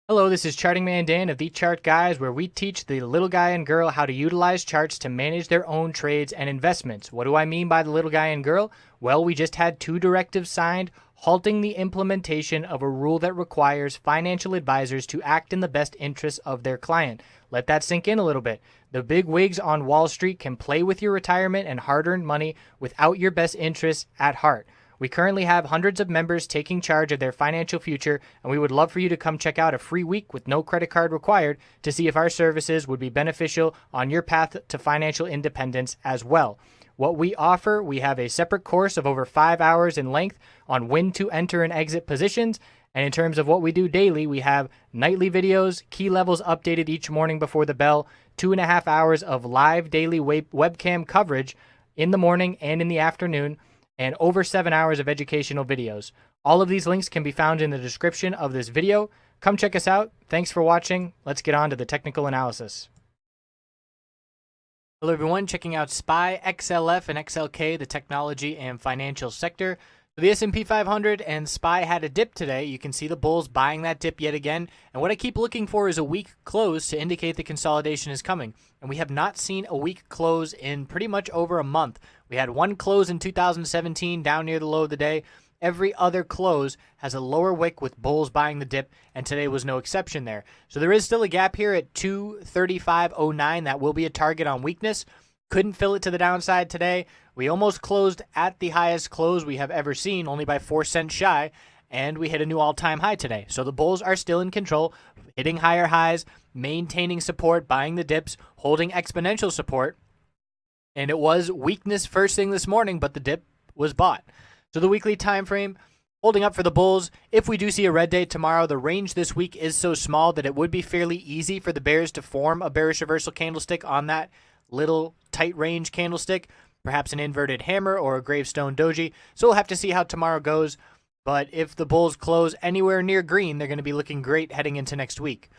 Hello, this is Charting Man Dan of TheChartGuys, where we teach the little guy and girl how to utilize charts to manage their own trades and investments. What do I mean by the little guy and girl? Well, we just had two directives signed halting the implementation of a rule that requires financial advisors to act in the best interests of their client. Let that sink in a little bit. The big wigs on Wall Street can play with your retirement and hard-earned money without your best interests at heart. We currently have hundreds of members taking charge of their financial future, and we would love for you to come check out a free week with no credit card required to see if our services would be beneficial on your path to financial independence as well. What we offer, we have a separate course of over 5 hours in length on when to enter and exit positions. And in terms of what we do daily, we have nightly videos, key levels updated each morning before the bell, 2.5 hours of live daily webcam coverage in the morning and in the afternoon, and over 7 hours of educational videos. All of these links can be found in the description of this video. Come check us out. Thanks for watching. Let's get on to the technical analysis. Hello everyone, checking out SPY, XLF, and XLK, the technology and financial sector. The S&P 500 and SPY had a dip today. You can see the bulls buying that dip yet again. And what I keep looking for is a weak close to indicate the consolidation is coming. And we have not seen a weak close in pretty much over a month. We had one close in 2017 down near the low of the day. Every other close has a lower wick with bulls buying the dip, and today was no exception there. So there is still a gap here at 235.09. That will be a target on weakness. Couldn't fill it to the downside today. We almost closed at the highest close we have ever seen, only by 4 cents shy, and we hit a new all-time high today. So the bulls are still in control, hitting higher highs, maintaining support, buying the dips, holding exponential support. And it was weakness first thing this morning, but the dip was bought. So the weekly time frame holding up for the bulls. If we do see a red day tomorrow, the range this week is so small that it would be fairly easy for the bears to form a bearish reversal candlestick on that little tight range candlestick, perhaps an inverted hammer or a gravestone doji. So we'll have to see how tomorrow goes. But if the bulls close anywhere near green, they're going to be looking great heading into next week.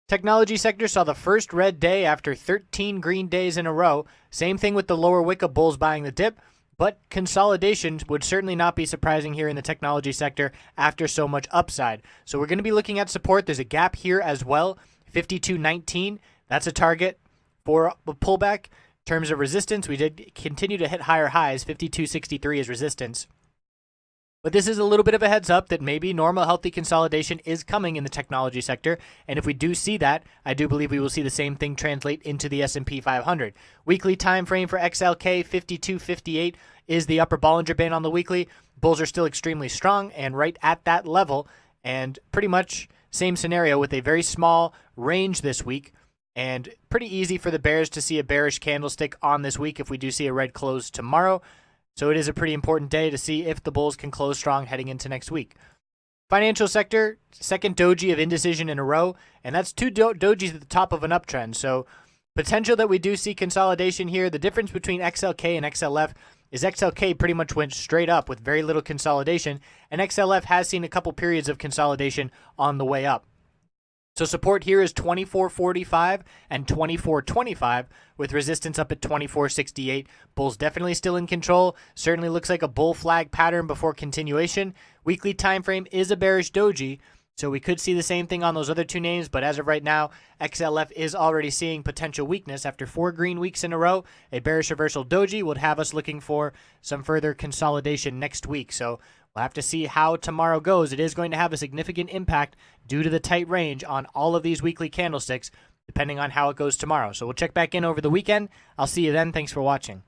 Technology sector saw the first red day after 13 green days in a row. Same thing with the lower wick of bulls buying the dip. But consolidation would certainly not be surprising here in the technology sector after so much upside. So we're going to be looking at support. There's a gap here as well, 52.19. That's a target for a pullback. In terms of resistance, we did continue to hit higher highs. 52.63 is resistance. But this is a little bit of a heads up that maybe normal healthy consolidation is coming in the technology sector. And if we do see that, I do believe we will see the same thing translate into the S&P 500. Weekly time frame for XLK 52.58 is the upper Bollinger Band on the weekly. Bulls are still extremely strong and right at that level. And pretty much same scenario with a very small range this week. And pretty easy for the bears to see a bearish candlestick on this week if we do see a red close tomorrow. So it is a pretty important day to see if the bulls can close strong heading into next week. Financial sector, second doji of indecision in a row, and that's two dojis at the top of an uptrend. So potential that we do see consolidation here. The difference between XLK and XLF is XLK pretty much went straight up with very little consolidation, and XLF has seen a couple periods of consolidation on the way up. So support here is 24.45 and 24.25 with resistance up at 24.68. Bulls definitely still in control. Certainly looks like a bull flag pattern before continuation. Weekly time frame is a bearish doji, so we could see the same thing on those other two names, but as of right now, XLF is already seeing potential weakness. After 4 green weeks in a row, a bearish reversal doji would have us looking for some further consolidation next week. So we'll have to see how tomorrow goes. It is going to have a significant impact due to the tight range on all of these weekly candlesticks, depending on how it goes tomorrow. So we'll check back in over the weekend. I'll see you then. Thanks for watching.